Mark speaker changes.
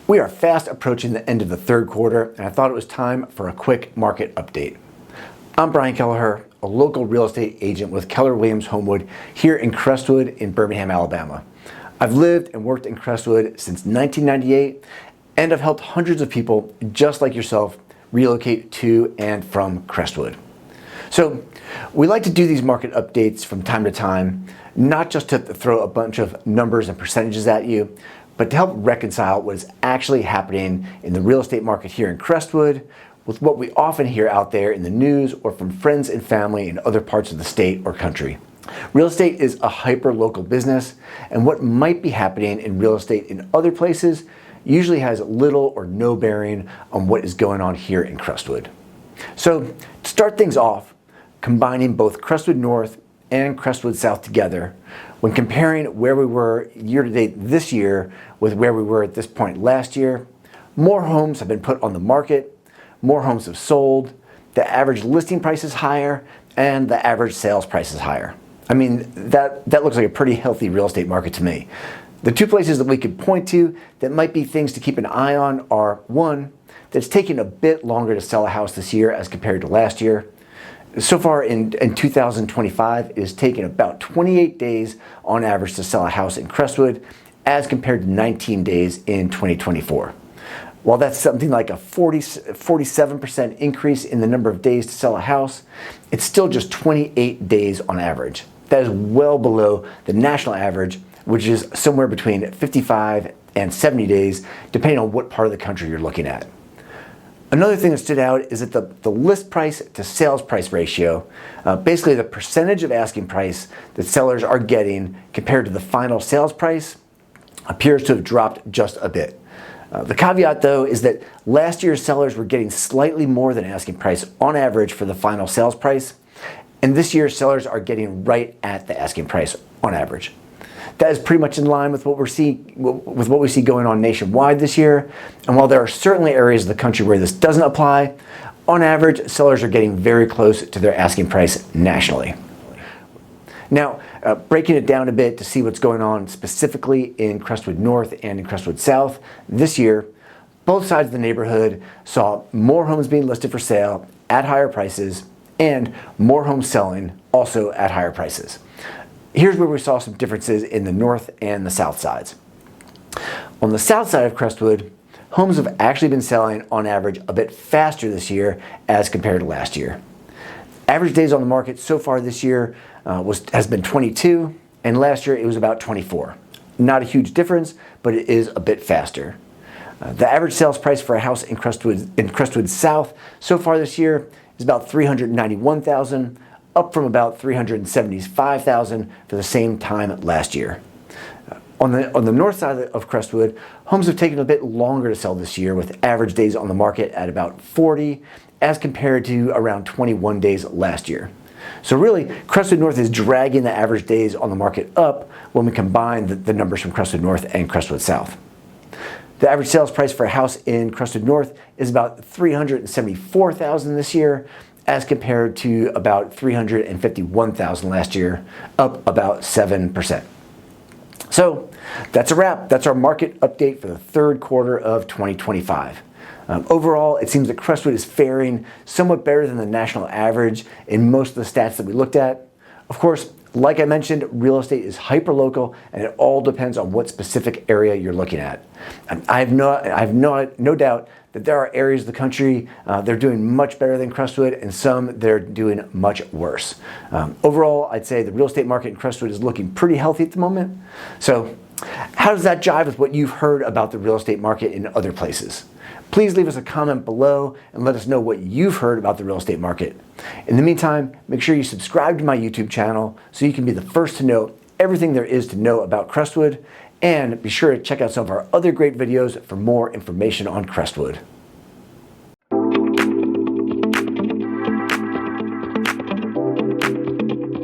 Speaker 1: We are fast approaching the end of the third quarter, and I thought it was time for a quick market update. I'm Brian Kelleher, a local real estate agent with Keller Williams Homewood here in Crestwood in Birmingham, Alabama. I've lived and worked in Crestwood since 1998, and I've helped hundreds of people just like yourself relocate to and from Crestwood. So we like to do these market updates from time to time, not just to throw a bunch of numbers and percentages at you, but to help reconcile what is actually happening in the real estate market here in Crestwood with what we often hear out there in the news or from friends and family in other parts of the state or country. Real estate is a hyper-local business, and what might be happening in real estate in other places usually has little or no bearing on what is going on here in Crestwood. So to start things off, combining both Crestwood North and Crestwood South together, when comparing where we were year to date this year with where we were at this point last year, more homes have been put on the market, more homes have sold, the average listing price is higher, and the average sales price is higher. I mean, that looks like a pretty healthy real estate market to me. The two places that we could point to that might be things to keep an eye on are, one, that it's taking a bit longer to sell a house this year as compared to last year. So far in 2025, it has taken about 28 days on average to sell a house in Crestwood as compared to 19 days in 2024. While that's something like a 47% increase in the number of days to sell a house, it's still just 28 days on average. That is well below the national average, which is somewhere between 55 and 70 days, depending on what part of the country you're looking at. Another thing that stood out is that the list price to sales price ratio, basically the percentage of asking price that sellers are getting compared to the final sales price, appears to have dropped just a bit. The caveat, though, is that last year's sellers were getting slightly more than asking price on average for the final sales price, and this year's sellers are getting right at the asking price on average. That is pretty much in line with what we see going on nationwide this year. And while there are certainly areas of the country where this doesn't apply, on average, sellers are getting very close to their asking price nationally. Now, breaking it down a bit to see what's going on specifically in Crestwood North and in Crestwood South, this year, both sides of the neighborhood saw more homes being listed for sale at higher prices and more homes selling also at higher prices. Here's where we saw some differences in the north and the south sides. On the south side of Crestwood, homes have actually been selling on average a bit faster this year as compared to last year. Average days on the market so far this year has been 22, and last year it was about 24. Not a huge difference, but it is a bit faster. The average sales price for a house in Crestwood South so far this year is about $391,000. Up from about $375,000 for the same time last year. On the north side of Crestwood, homes have taken a bit longer to sell this year, with average days on the market at about 40 as compared to around 21 days last year. So really, Crestwood North is dragging the average days on the market up when we combine the numbers from Crestwood North and Crestwood South. The average sales price for a house in Crestwood North is about $374,000 this year, as compared to about $351,000 last year, up about 7%. So that's a wrap. That's our market update for the third quarter of 2025. Overall, it seems that Crestwood is faring somewhat better than the national average in most of the stats that we looked at. Of course, like I mentioned, real estate is hyper-local, and it all depends on what specific area you're looking at. I have no doubt that there are areas of the country they're doing much better than Crestwood, and some they're doing much worse. Overall, I'd say the real estate market in Crestwood is looking pretty healthy at the moment. So how does that jive with what you've heard about the real estate market in other places? Please leave us a comment below and let us know what you've heard about the real estate market. In the meantime, make sure you subscribe to my YouTube channel so you can be the first to know everything there is to know about Crestwood, and be sure to check out some of our other great videos for more information on Crestwood.